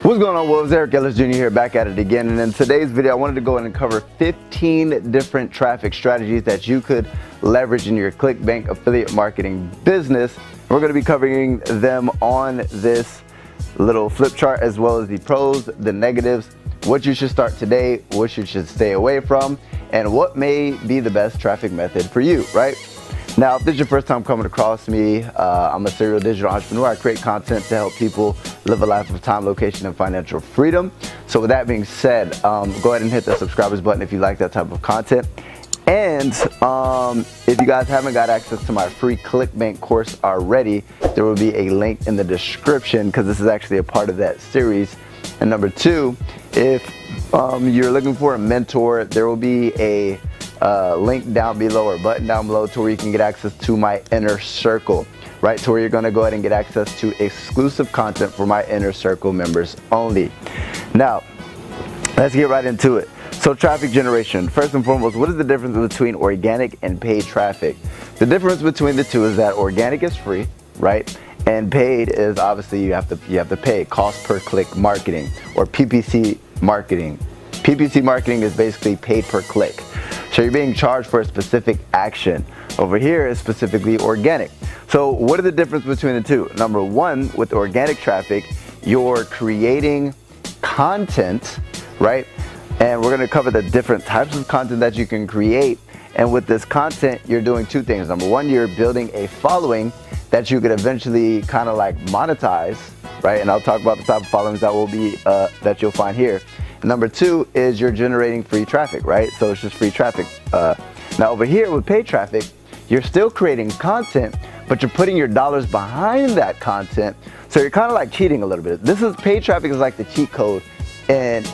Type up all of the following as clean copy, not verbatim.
What's going on, wolves? EricEllisJr. here, back at it again. And in today's video, I wanted to go in and cover 15 different traffic strategies that you could leverage in your ClickBank affiliate marketing business. We're going to be covering them on this little flip chart, as well as the pros, the negatives, what you should start today, what you should stay away from, and what may be the best traffic method for you, right? Now, if this is your first time coming across me, I'm a serial digital entrepreneur. I create content to help people live a life of time, location, and financial freedom. So with that being said, go ahead and hit the subscribers button if you like that type of content. And if you guys haven't got access to my free ClickBank course already, there will be a link in the description, because this is actually a part of that series. And number two, if you're looking for a mentor, there will be a link down below, or button down below, to where you can get access to my inner circle, right? To where you're going to go ahead and get access to exclusive content for my inner circle members only. Now, let's get right into it. So traffic generation, first and foremost, what is the difference between organic and paid traffic? The difference between the two is that organic is free, right? And paid is obviously you have to pay, cost per click marketing, or PPC marketing. PPC marketing is basically paid per click. So you're being charged for a specific action. Over here is specifically organic. So what are the difference between the two? Number one, with organic traffic, you're creating content, right? And we're gonna cover the different types of content that you can create. And with this content, you're doing two things. Number one, you're building a following that you could eventually kind of like monetize, right? And I'll talk about the type of followings that will be that you'll find here. Number two is you're generating free traffic, right? So it's just free traffic. Now over here with paid traffic, you're still creating content, but you're putting your dollars behind that content. So you're kind of like cheating a little bit. This is paid traffic is like the cheat code in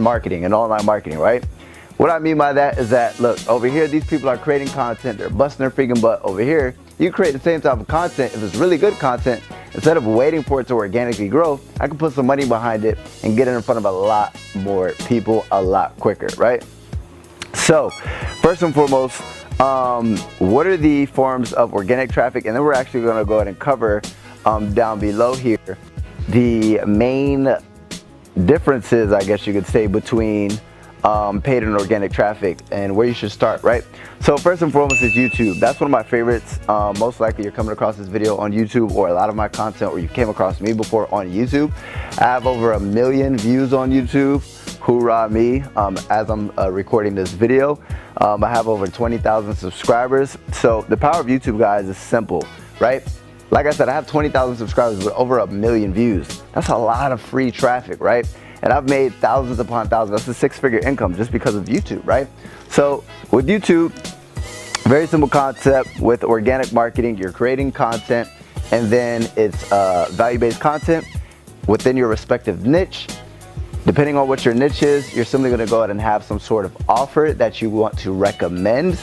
marketing and online marketing, right? What I mean by that is that, look, over here, these people are creating content. They're busting their freaking butt. Over here, you create the same type of content. If it's really good content, instead of waiting for it to organically grow, I can put some money behind it and get it in front of a lot more people a lot quicker, right? So first and foremost, what are the forms of organic traffic? And then we're actually going to go ahead and cover down below here the main differences, I guess you could say, between paid and organic traffic and where you should start, right? So first and foremost is YouTube. That's one of my favorites. Most likely you're coming across this video on YouTube, or a lot of my content, or you came across me before on YouTube. I have over 1 million views on YouTube. Hoorah me, as I'm recording this video. I have over 20,000 subscribers. So the power of YouTube, guys, is simple, right? Like I said, I have 20,000 subscribers with over 1 million views. That's a lot of free traffic, right? And I've made thousands upon thousands. That's a 6-figure income just because of YouTube, right? So with YouTube, very simple concept. With organic marketing, you're creating content, and then it's value-based content within your respective niche. Depending on what your niche is, you're simply gonna go ahead and have some sort of offer that you want to recommend.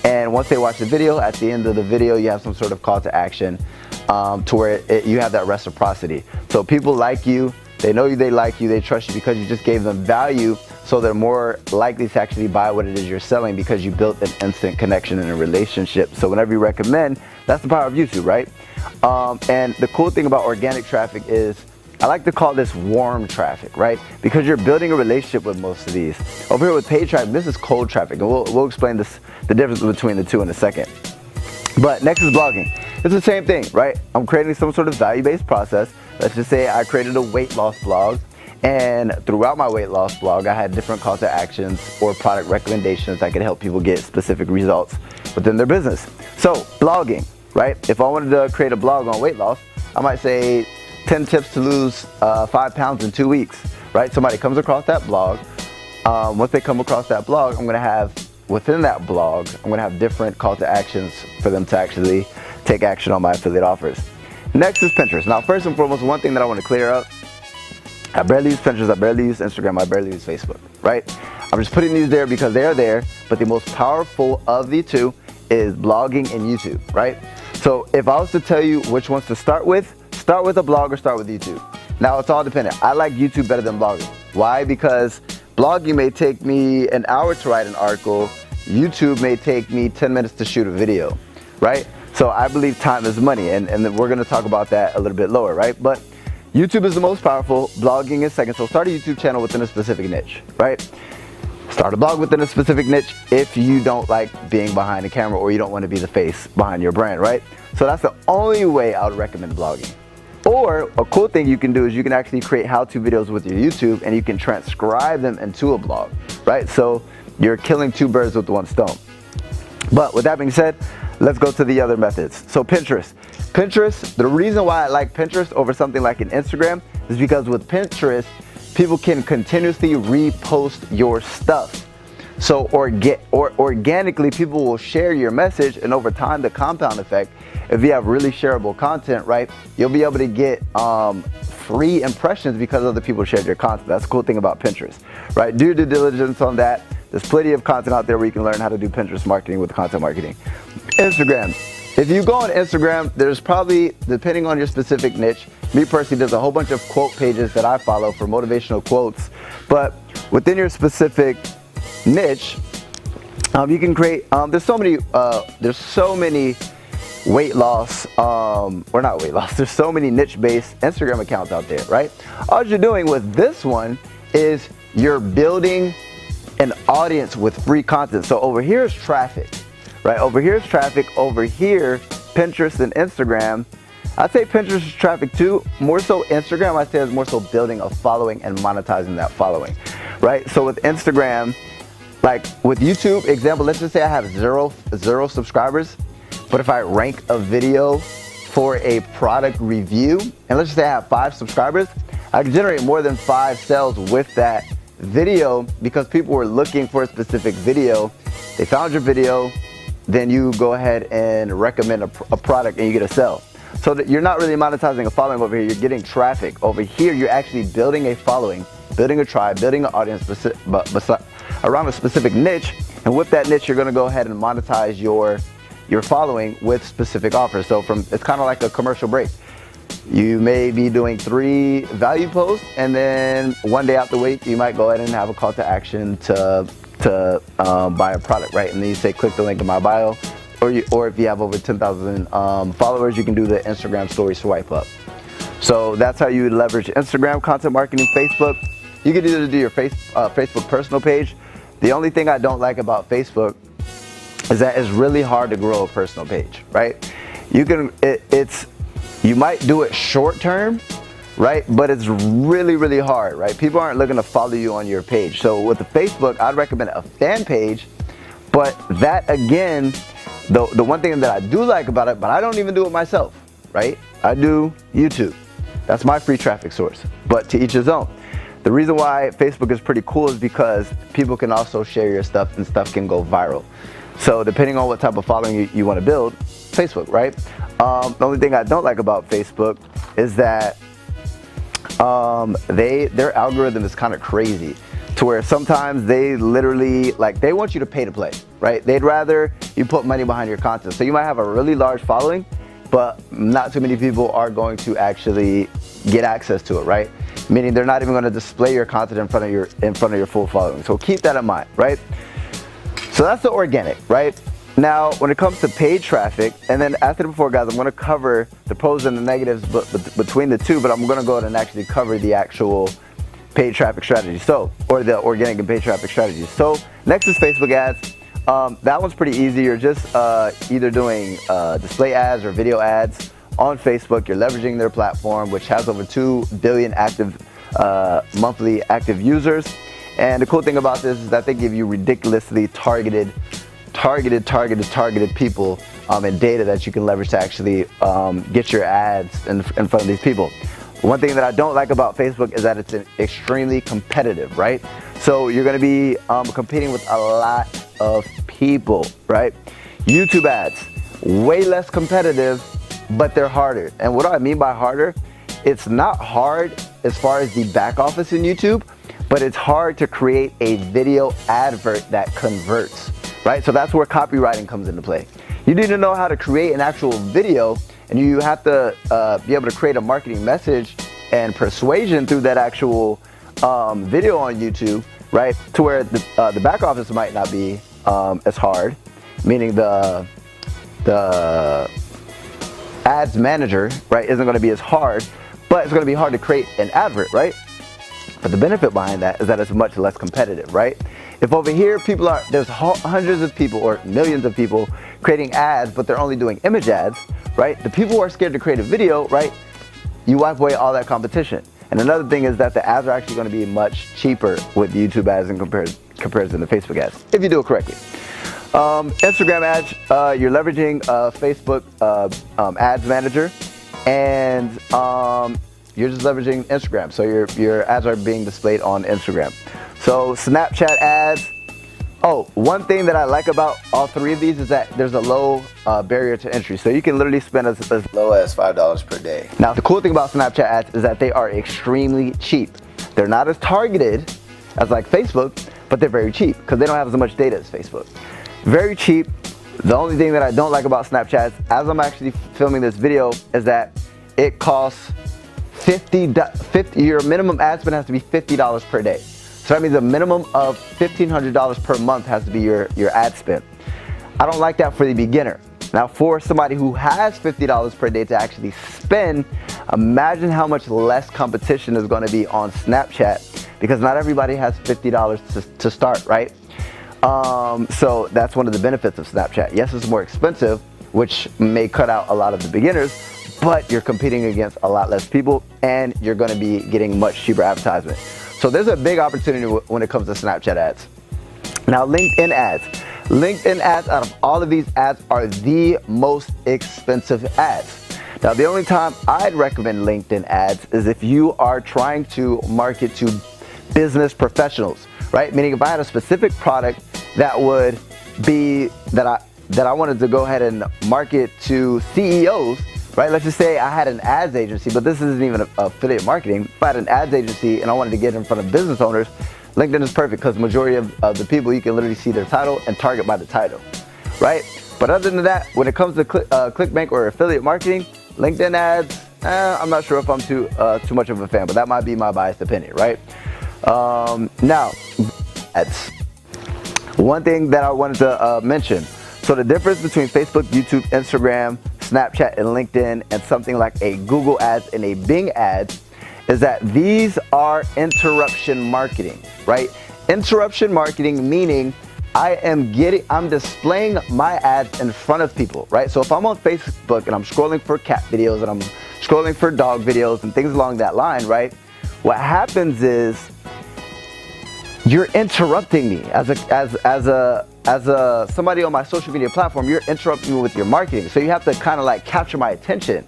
And once they watch the video, at the end of the video, you have some sort of call to action to where you have that reciprocity. So people like you, they know you, they like you, they trust you because you just gave them value, so they're more likely to actually buy what it is you're selling, because you built an instant connection and a relationship. So whenever you recommend, that's the power of YouTube, right? And the cool thing about organic traffic is, I like to call this warm traffic, right? Because you're building a relationship with most of these. Over here with paid traffic, this is cold traffic, and we'll explain the difference between the two in a second. But next is blogging. It's the same thing, right? I'm creating some sort of value-based process. Let's just say I created a weight loss blog, and throughout my weight loss blog, I had different call to actions or product recommendations that could help people get specific results within their business. So blogging, right? If I wanted to create a blog on weight loss, I might say 10 tips to lose 5 pounds in 2 weeks, right? Somebody comes across that blog. Once they come across that blog, I'm gonna have, within that blog, I'm gonna have different call to actions for them to actually take action on my affiliate offers. Next is Pinterest. Now, first and foremost, one thing that I want to clear up, I barely use Pinterest, I barely use Instagram, I barely use Facebook, right? I'm just putting these there because they are there, but the most powerful of the two is blogging and YouTube, right? So if I was to tell you which ones to start with a blog or start with YouTube. Now, it's all dependent. I like YouTube better than blogging. Why? Because blogging may take me an hour to write an article. YouTube may take me 10 minutes to shoot a video, right? So I believe time is money, and we're gonna talk about that a little bit lower, right? But YouTube is the most powerful, blogging is second. So start a YouTube channel within a specific niche, right? Start a blog within a specific niche if you don't like being behind the camera or you don't want to be the face behind your brand, right? So that's the only way I would recommend blogging. Or a cool thing you can do is you can actually create how-to videos with your YouTube and you can transcribe them into a blog, right? So you're killing two birds with one stone. But with that being said, let's go to the other methods. So Pinterest. Pinterest, the reason why I like Pinterest over something like an Instagram is because with Pinterest, people can continuously repost your stuff. So organically, people will share your message, and over time, the compound effect, if you have really shareable content, right, you'll be able to get free impressions because other people shared your content. That's the cool thing about Pinterest, right? Do your due diligence on that. There's plenty of content out there where you can learn how to do Pinterest marketing with content marketing. Instagram. If you go on Instagram, there's probably, depending on your specific niche, me personally, there's a whole bunch of quote pages that I follow for motivational quotes, but within your specific niche, you can create, there's so many weight loss, or not weight loss, there's so many niche-based Instagram accounts out there, right? All you're doing with this one is you're building an audience with free content. So over here is traffic, right? Over here is traffic. Over here, Pinterest and Instagram. I'd say Pinterest is traffic too. More so Instagram, I'd say, is more so building a following and monetizing that following, right? So with Instagram, like with YouTube, example, let's just say I have zero subscribers, but if I rank a video for a product review, and let's just say I have 5 subscribers, I can generate more than 5 sales with that video because people were looking for a specific video. They found your video, then you go ahead and recommend a product and you get a sell. So that you're not really monetizing a following over here, you're getting traffic. Over here, you're actually building a following, building a tribe, building an audience around a specific niche. And with that niche, you're gonna go ahead and monetize your following with specific offers. So it's kind of like a commercial break. You may be doing 3 value posts, and then one day out the week, you might go ahead and have a call to action to buy a product, right? And then you say, click the link in my bio, or if you have over 10,000 followers, you can do the Instagram story swipe up. So that's how you leverage Instagram, content marketing, Facebook. You can either do your Facebook personal page. The only thing I don't like about Facebook is that it's really hard to grow a personal page, right? You might do it short term, right? But it's really, really hard, right? People aren't looking to follow you on your page. So with the Facebook, I'd recommend a fan page, but that again, the one thing that I do like about it, but I don't even do it myself, right? I do YouTube. That's my free traffic source, but to each his own. The reason why Facebook is pretty cool is because people can also share your stuff and stuff can go viral. So depending on what type of following you want to build, Facebook, right? The only thing I don't like about Facebook is that their algorithm is kind of crazy, to where sometimes they literally, like, they want you to pay to play, right? They'd rather you put money behind your content. So you might have a really large following, but not too many people are going to actually get access to it, right? Meaning they're not even going to display your content in front of your full following. So keep that in mind, right? So that's the organic, right? Now, when it comes to paid traffic, and then after the before, guys, I'm going to cover the pros and the negatives between the two, but I'm going to go ahead and actually cover the actual paid traffic strategy. So, or the organic and paid traffic strategies. So next is Facebook ads. That one's pretty easy. You're just either doing display ads or video ads on Facebook. You're leveraging their platform, which has over 2 billion monthly active users. And the cool thing about this is that they give you ridiculously targeted people and data that you can leverage to actually get your ads in front of these people. One thing that I don't like about Facebook is that it's extremely competitive, right? So you're gonna be competing with a lot of people, right? YouTube ads, way less competitive, but they're harder. And what do I mean by harder? It's not hard as far as the back office in YouTube, but it's hard to create a video advert that converts, right? So that's where copywriting comes into play. You need to know how to create an actual video, and you have to be able to create a marketing message and persuasion through that actual video on YouTube, right? To where the back office might not be as hard, meaning the ads manager, right, isn't going to be as hard, but it's going to be hard to create an advert, right? But the benefit behind that is that it's much less competitive, right? If over here there's hundreds of people or millions of people creating ads, but they're only doing image ads, right? The people who are scared to create a video, right? You wipe away all that competition. And another thing is that the ads are actually going to be much cheaper with YouTube ads in comparison to Facebook ads, if you do it correctly. Instagram ads, you're leveraging Facebook ads manager, and you're just leveraging Instagram. So your ads are being displayed on Instagram. So Snapchat ads. Oh, one thing that I like about all three of these is that there's a low barrier to entry. So you can literally spend as low as $5 per day. Now, the cool thing about Snapchat ads is that they are extremely cheap. They're not as targeted as like Facebook, but they're very cheap because they don't have as much data as Facebook. Very cheap. The only thing that I don't like about Snapchat, as I'm actually filming this video, is that it costs your minimum ad spend has to be $50 per day. So that means a minimum of $1,500 per month has to be your ad spend. I don't like that for the beginner. Now, for somebody who has $50 per day to actually spend, imagine how much less competition is going to be on Snapchat, because not everybody has $50 to start, right? So that's one of the benefits of Snapchat. Yes, it's more expensive, which may cut out a lot of the beginners, but you're competing against a lot less people and you're going to be getting much cheaper advertisement. So there's a big opportunity when it comes to Snapchat ads. Now, LinkedIn ads. LinkedIn ads, out of all of these ads, are the most expensive ads. Now, the only time I'd recommend LinkedIn ads is if you are trying to market to business professionals, right? Meaning if I had a specific product that would be, that I wanted to go ahead and market to CEOs, right? Let's just say I had an ads agency, but this isn't even affiliate marketing. If I had an ads agency and I wanted to get in front of business owners, LinkedIn is perfect because the majority of the people, you can literally see their title and target by the title, right? But other than that, when it comes to ClickBank or affiliate marketing, LinkedIn ads, I'm not sure if I'm too much of a fan, but that might be my biased opinion, right? Now, ads. One thing that I wanted to mention. So the difference between Facebook, YouTube, Instagram, Snapchat, and LinkedIn, and something like a Google ads and a Bing ads, is that these are interruption marketing, right? Interruption marketing meaning I'm displaying my ads in front of people, right? So if I'm on Facebook and I'm scrolling for cat videos and I'm scrolling for dog videos and things along that line, right? What happens is you're interrupting me as somebody on my social media platform. You're interrupting me with your marketing. So you have to kind of like capture my attention.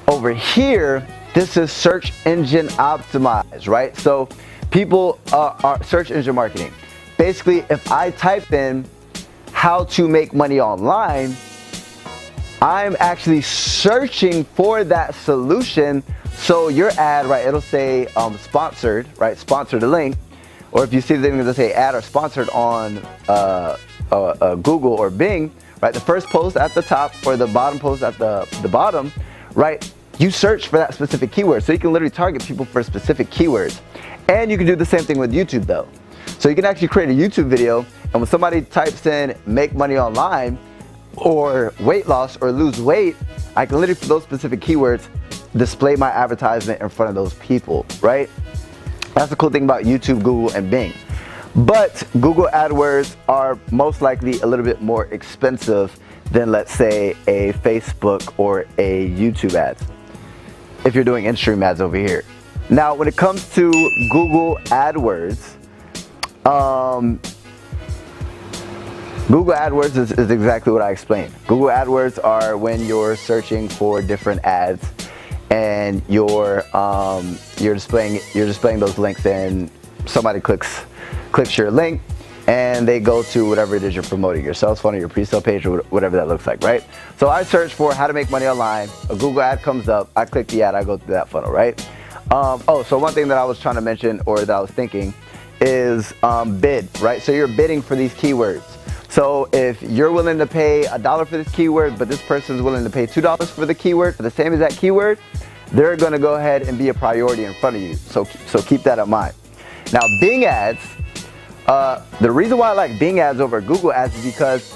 Over here, this is search engine optimized, right? So people are search engine marketing. Basically, if I type in how to make money online, I'm actually searching for that solution. So your ad, right, it'll say sponsored, right? Sponsor the link. Or if you see the thing that say ad or sponsored on Google or Bing, right? The first post at the top or the bottom post at the bottom, right? You search for that specific keyword. So you can literally target people for specific keywords. And you can do the same thing with YouTube though. So you can actually create a YouTube video, and when somebody types in make money online or weight loss or lose weight, I can literally, for those specific keywords, display my advertisement in front of those people, right? That's the cool thing about YouTube, Google, and Bing. But Google AdWords are most likely a little bit more expensive than, let's say, a Facebook or a YouTube ads, if you're doing in-stream ads over here. Now, when it comes to Google AdWords, Google AdWords is exactly what I explained. Google AdWords are when you're searching for different ads and you're displaying those links, and somebody clicks your link and they go to whatever it is you're promoting, your sales funnel, your pre-sale page, or whatever that looks like, right? So I search for how to make money online, a Google ad comes up, I click the ad, I go through that funnel, right? So one thing that I was trying to mention, or that I was thinking, is bid, right? So you're bidding for these keywords. So if you're willing to pay $1 for this keyword, but this person's willing to pay $2 for the keyword, for the same exact keyword, they're gonna go ahead and be a priority in front of you. So keep that in mind. Now, Bing ads, the reason why I like Bing ads over Google ads is because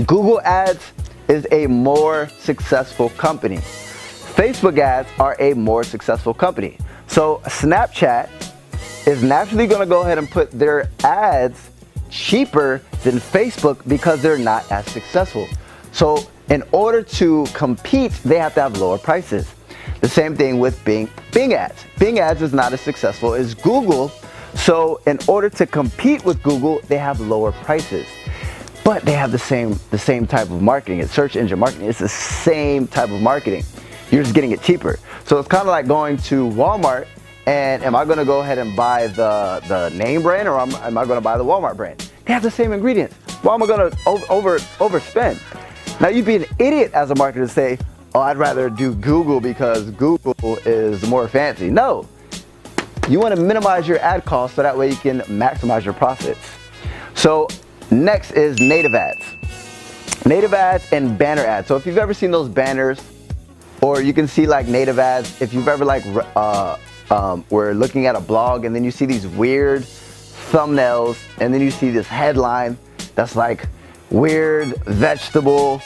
Google ads is a more successful company. Facebook ads are a more successful company. So Snapchat is naturally going to go ahead and put their ads cheaper than Facebook because they're not as successful. So in order to compete, they have to have lower prices. The same thing with Bing ads. Bing ads is not as successful as Google. So in order to compete with Google, they have lower prices. But they have the same type of marketing. It's search engine marketing. It's the same type of marketing. You're just getting it cheaper. So it's kind of like going to Walmart, and am I going to go ahead and buy the name brand, or am I going to buy the Walmart brand? They have the same ingredients. Why am I going to overspend? Now you'd be an idiot as a marketer to say, oh, I'd rather do Google because Google is more fancy. No, you want to minimize your ad costs so that way you can maximize your profits. So next is native ads. Native ads and banner ads. So if you've ever seen those banners, or you can see like native ads, if you've ever like, we're looking at a blog and then you see these weird thumbnails and then you see this headline that's like weird vegetable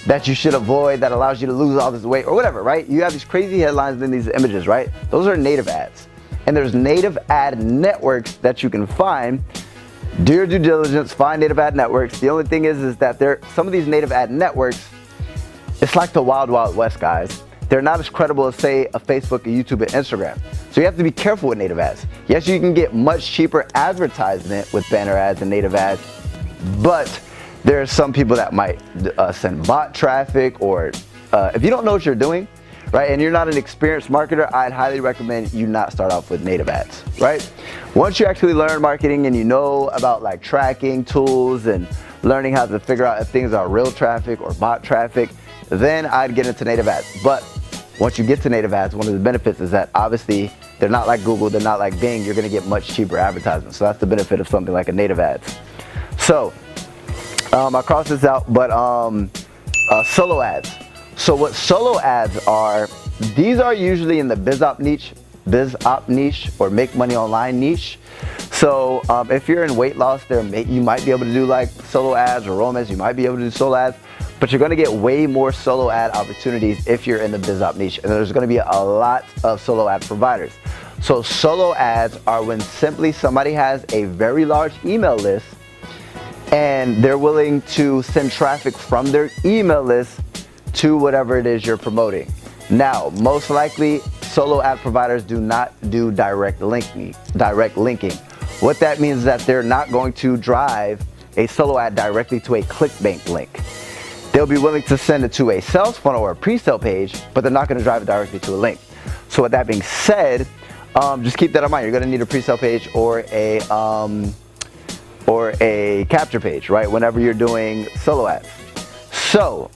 that you should avoid that allows you to lose all this weight or whatever, right? You have these crazy headlines and these images, right? Those are native ads. And there's native ad networks that you can find. Do your due diligence, find native ad networks. The only thing is that some of these native ad networks, it's like the wild, wild west, guys. They're not as credible as, say, a Facebook, a YouTube, and Instagram. So you have to be careful with native ads. Yes, you can get much cheaper advertisement with banner ads and native ads, but there are some people that might send bot traffic, or if you don't know what you're doing, right, and you're not an experienced marketer, I'd highly recommend you not start off with native ads, right? Once you actually learn marketing and you know about like tracking tools and learning how to figure out if things are real traffic or bot traffic, then I'd get into native ads. But once you get to native ads, one of the benefits is that obviously they're not like Google, they're not like Bing, you're gonna get much cheaper advertisements. So that's the benefit of something like a native ads. So I crossed this out, but solo ads. So what solo ads are, these are usually in the biz op niche or make money online niche. So if you're in weight loss, you might be able to do like solo ads, or romance, you might be able to do solo ads. But you're gonna get way more solo ad opportunities if you're in the biz op niche, and there's gonna be a lot of solo ad providers. So solo ads are when simply somebody has a very large email list and they're willing to send traffic from their email list to whatever it is you're promoting. Now, most likely solo ad providers do not do direct linking. What that means is that they're not going to drive a solo ad directly to a ClickBank link. They'll be willing to send it to a sales funnel or a pre-sale page, but they're not going to drive it directly to a link. So with that being said, just keep that in mind. You're going to need a pre-sale page or a capture page, right? Whenever you're doing solo ads. So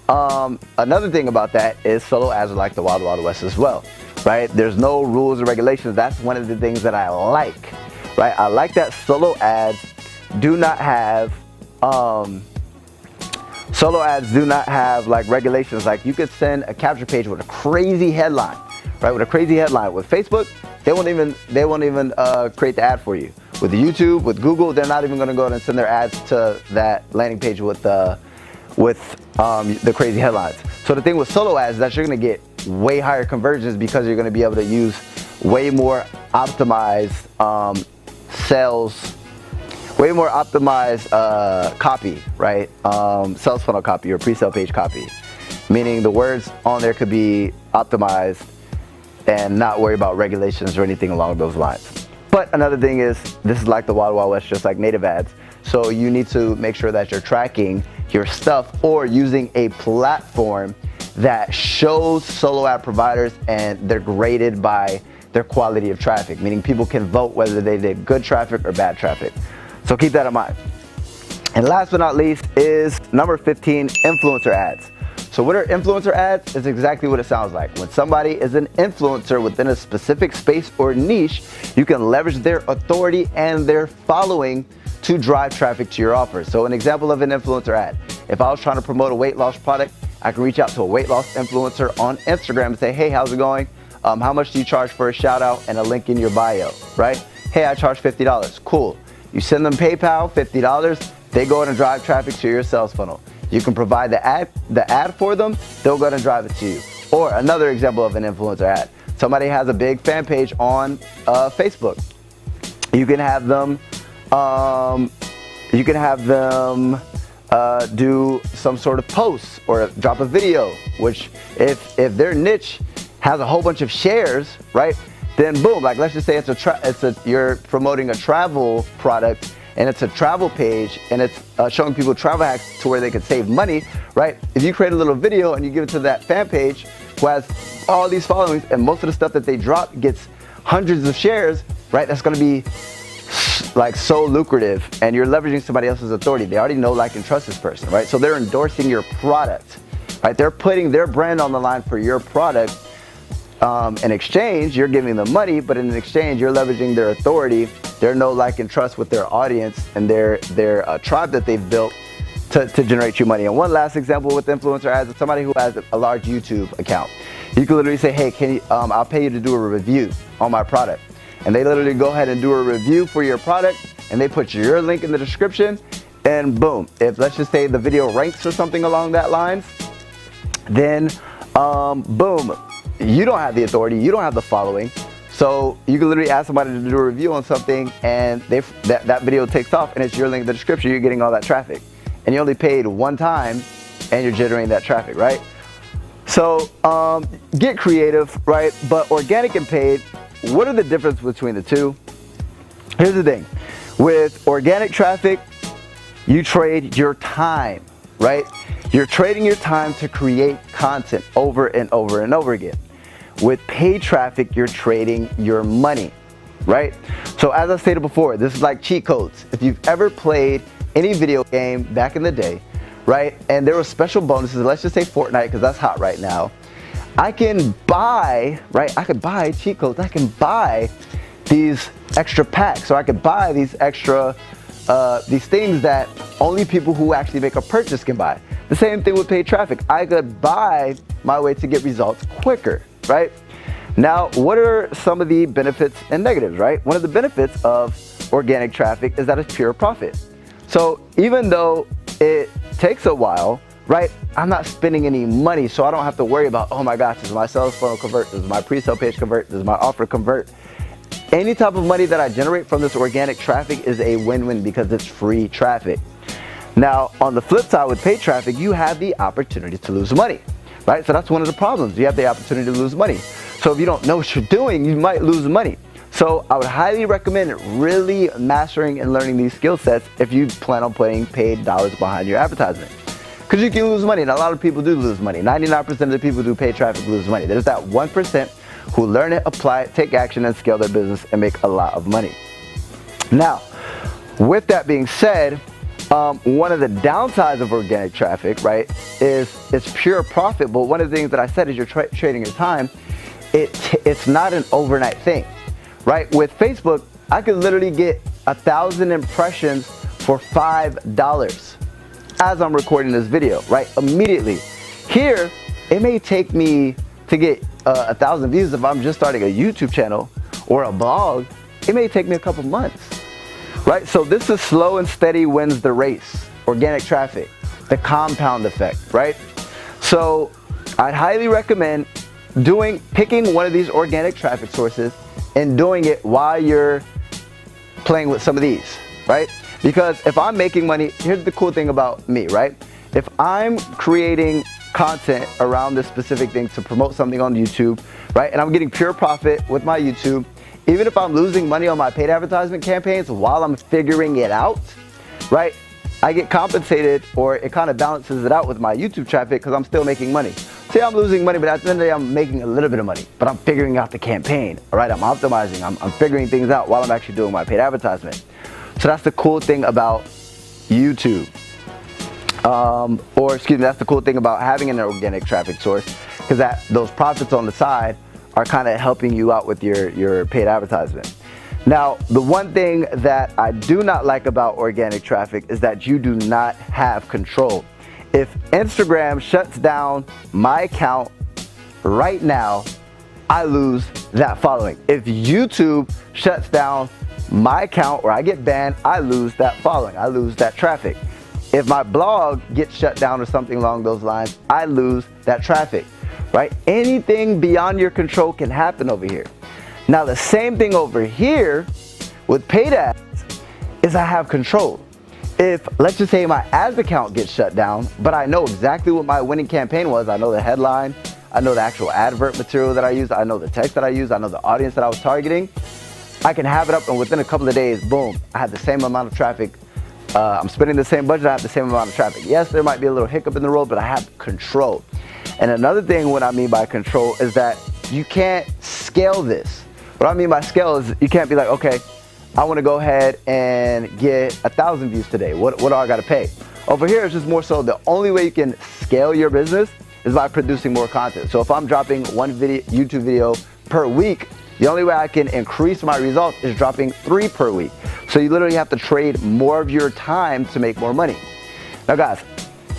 another thing about that is solo ads are like the wild, wild west as well, right? There's no rules or regulations. That's one of the things that I like, right? I like that solo ads do not have like regulations. Like you could send a capture page with a crazy headline, right? With a crazy headline. With Facebook, they won't even create the ad for you. With YouTube, with Google, they're not even going to go and send their ads to that landing page with the crazy headlines. So the thing with solo ads is that you're going to get way higher conversions because you're going to be able to use way more optimized copy, right? Sales funnel copy or pre-sale page copy, meaning the words on there could be optimized and not worry about regulations or anything along those lines. But another thing is, this is like the wild, wild west, just like native ads. So you need to make sure that you're tracking your stuff or using a platform that shows solo ad providers and they're graded by their quality of traffic, meaning people can vote whether they did good traffic or bad traffic. So keep that in mind. And last but not least is number 15, influencer ads. So what are influencer ads? It's exactly what it sounds like. When somebody is an influencer within a specific space or niche, you can leverage their authority and their following to drive traffic to your offer. So an example of an influencer ad, if I was trying to promote a weight loss product, I can reach out to a weight loss influencer on Instagram and say, hey, how's it going? How much do you charge for a shout out and a link in your bio, right? Hey, I charge $50. Cool. You send them PayPal, $50. They go ahead and drive traffic to your sales funnel. You can provide the ad for them. They'll go ahead and drive it to you. Or another example of an influencer ad. Somebody has a big fan page on Facebook. You can have them do some sort of post or drop a video, which if their niche has a whole bunch of shares, right, then boom, like let's just say you're promoting a travel product and it's a travel page and it's showing people travel hacks to where they could save money, right? If you create a little video and you give it to that fan page who has all these followings and most of the stuff that they drop gets hundreds of shares, right, that's going to be like so lucrative, and you're leveraging somebody else's authority. They already know, like, and trust this person, right? So they're endorsing your product, right? They're putting their brand on the line for your product. In exchange, you're giving them money, but in exchange, you're leveraging their authority, their know, like, and trust with their audience and their tribe that they've built to generate you money. And one last example with influencer ads is somebody who has a large YouTube account. You can literally say, hey, can you, I'll pay you to do a review on my product. And they literally go ahead and do a review for your product, and they put your link in the description, and boom, if let's just say the video ranks or something along that lines, then boom, you don't have the authority, you don't have the following, so you can literally ask somebody to do a review on something, and that video takes off, and it's your link in the description. You're getting all that traffic, and you only paid one time, and you're generating that traffic, right? So get creative, right? But organic and paid, what are the differences between the two? Here's the thing. With organic traffic, you trade your time, right? You're trading your time to create content over and over and over again. With paid traffic, you're trading your money, right? So as I stated before, this is like cheat codes. If you've ever played any video game back in the day, right, and there were special bonuses, let's just say Fortnite, because that's hot right now, I can buy, right, I could buy cheat codes, I can buy these extra packs, or I could buy these extra, these things that only people who actually make a purchase can buy. The same thing with paid traffic. I could buy my way to get results quicker, right? Now, what are some of the benefits and negatives, right? One of the benefits of organic traffic is that it's pure profit. So even though it takes a while, right, I'm not spending any money, so I don't have to worry about, oh my gosh, does my sales funnel convert? Does my pre-sale page convert? Does my offer convert? Any type of money that I generate from this organic traffic is a win-win because it's free traffic. Now, on the flip side with paid traffic, you have the opportunity to lose money, right? So that's one of the problems. You have the opportunity to lose money. So if you don't know what you're doing, you might lose money. So I would highly recommend really mastering and learning these skill sets if you plan on putting paid dollars behind your advertisement. Because you can lose money, and a lot of people do lose money. 99% of the people who do paid traffic lose money. There's that 1% who learn it, apply it, take action, and scale their business and make a lot of money. Now, with that being said, one of the downsides of organic traffic, right, is it's pure profit. But one of the things that I said is you're trading your time. It's not an overnight thing, right? With Facebook, I could literally get 1,000 impressions for $5 as I'm recording this video, right? Immediately. Here, it may take me to get 1,000 views if I'm just starting a YouTube channel or a blog. It may take me a couple months, right? So this is slow and steady wins the race. Organic traffic, the compound effect, right? So I'd highly recommend picking one of these organic traffic sources and doing it while you're playing with some of these, right? Because if I'm making money, here's the cool thing about me, right? If I'm creating content around this specific thing to promote something on YouTube, right, and I'm getting pure profit with my YouTube, even if I'm losing money on my paid advertisement campaigns while I'm figuring it out, right, I get compensated, or it kind of balances it out with my YouTube traffic because I'm still making money. Say I'm losing money, but at the end of the day, I'm making a little bit of money, but I'm figuring out the campaign, all right? I'm optimizing, I'm figuring things out while I'm actually doing my paid advertisement. So that's the cool thing about YouTube. That's the cool thing about having an organic traffic source, because those profits on the side are kind of helping you out with your paid advertisement. Now, the one thing that I do not like about organic traffic is that you do not have control. If Instagram shuts down my account right now, I lose that following. If YouTube shuts down my account or I get banned, I lose that following. I lose that traffic. If my blog gets shut down or something along those lines, I lose that traffic. right? Anything beyond your control can happen over here. Now the same thing over here with paid ads is I have control. If, let's just say my ads account gets shut down, but I know exactly what my winning campaign was, I know the headline, I know the actual advert material that I used, I know the text that I used, I know the audience that I was targeting, I can have it up and within a couple of days, boom, I have the same amount of traffic. I'm spending the same budget, I have the same amount of traffic. Yes, there might be a little hiccup in the road, but I have control. And another thing, what I mean by control is that you can't scale this. What I mean by scale is you can't be like, okay, I want to go ahead and get 1,000 views today. What do I got to pay? Over here, it's just more so the only way you can scale your business is by producing more content. So if I'm dropping one YouTube video per week, the only way I can increase my results is dropping 3 per week. So you literally have to trade more of your time to make more money. Now guys,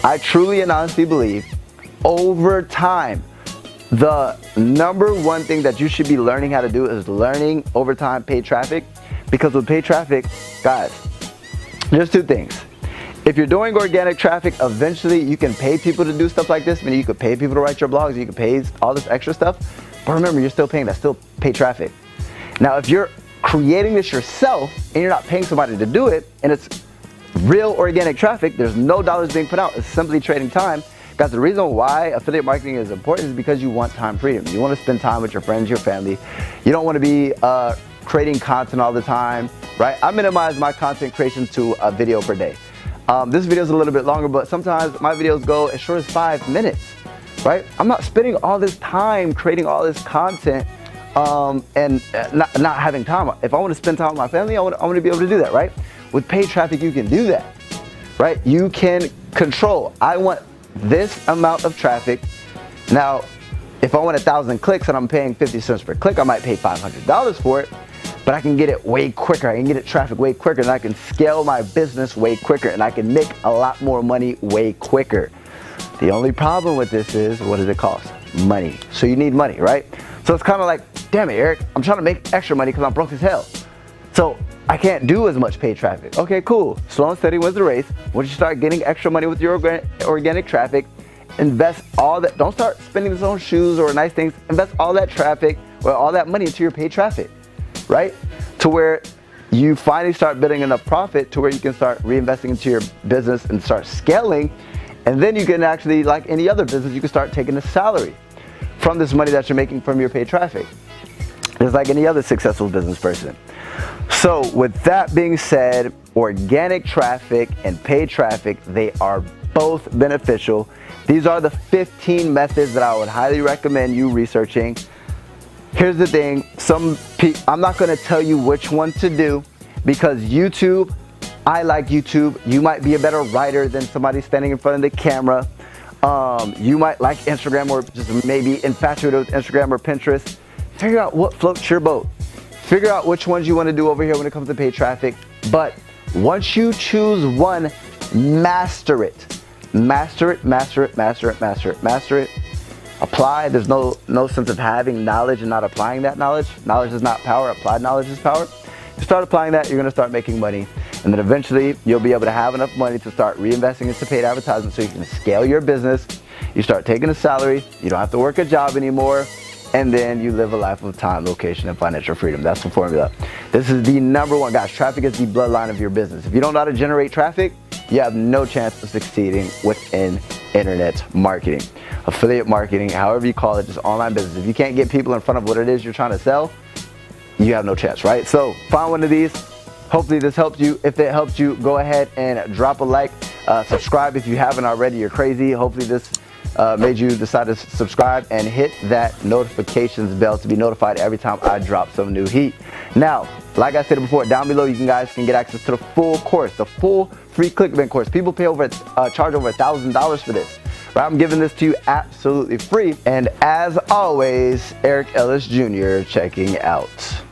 I truly and honestly believe over time, the number one thing that you should be learning how to do is learning over time paid traffic. Because with paid traffic, guys, there's 2 things. If you're doing organic traffic, eventually you can pay people to do stuff like this. Meaning you could pay people to write your blogs, you could pay all this extra stuff. But remember, you're still paying, that's still paid traffic. Now, if you're creating this yourself and you're not paying somebody to do it, and it's real organic traffic, there's no dollars being put out, it's simply trading time. Guys, the reason why affiliate marketing is important is because you want time freedom. You want to spend time with your friends, your family. You don't want to be creating content all the time, right? I minimize my content creation to a video per day. This video is a little bit longer, but sometimes my videos go as short as 5 minutes, right? I'm not spending all this time creating all this content and not having time. If I want to spend time with my family, I want to be able to do that, right? With paid traffic, you can do that, right? You can control. I want this amount of traffic. Now, if I want 1,000 clicks and I'm paying 50 cents per click, I might pay $500 for it, but I can get it way quicker. I can get it traffic way quicker, and I can scale my business way quicker, and I can make a lot more money way quicker. The only problem with this is, what does it cost? Money. So you need money, right? So it's kind of like, damn it, Eric, I'm trying to make extra money because I'm broke as hell. So I can't do as much paid traffic. Okay, cool. Slow and steady wins the race. Once you start getting extra money with your organic traffic, invest all that. Don't start spending this on shoes or nice things. Invest all that traffic or all that money into your paid traffic, right? To where you finally start building enough profit to where you can start reinvesting into your business and start scaling. And then you can actually, like any other business, you can start taking a salary from this money that you're making from your paid traffic. Just like any other successful business person. So with that being said, organic traffic and paid traffic, they are both beneficial. These are the 15 methods that I would highly recommend you researching. Here's the thing, I'm not gonna tell you which one to do because YouTube, I like YouTube. You might be a better writer than somebody standing in front of the camera. You might like Instagram or just maybe infatuated with Instagram or Pinterest. Figure out what floats your boat. Figure out which ones you want to do over here when it comes to paid traffic. But once you choose one, master it. Master it, master it, master it, master it, master it. Apply. There's no sense of having knowledge and not applying that knowledge. Knowledge is not power. Applied knowledge is power. You start applying that, you're going to start making money. And then eventually you'll be able to have enough money to start reinvesting into paid advertising so you can scale your business. You start taking a salary. You don't have to work a job anymore. And then you live a life of time, location, and financial freedom. That's the formula. This is the number one, guys. Traffic is the bloodline of your business. If you don't know how to generate traffic, you have no chance of succeeding within internet marketing, affiliate marketing, however you call it, just online business. If you can't get people in front of what it is you're trying to sell, you have no chance, right? So find one of these. Hopefully this helps you. If it helps you, go ahead and drop a like. Subscribe if you haven't already. You're crazy. Hopefully this made you decide to subscribe and hit that notifications bell to be notified every time I drop some new heat. Now, like I said before, down below you guys can get access to the full course, the full free ClickBank course. People pay charge over $1,000 for this. Right? I'm giving this to you absolutely free. And as always, Eric Ellis Jr. checking out.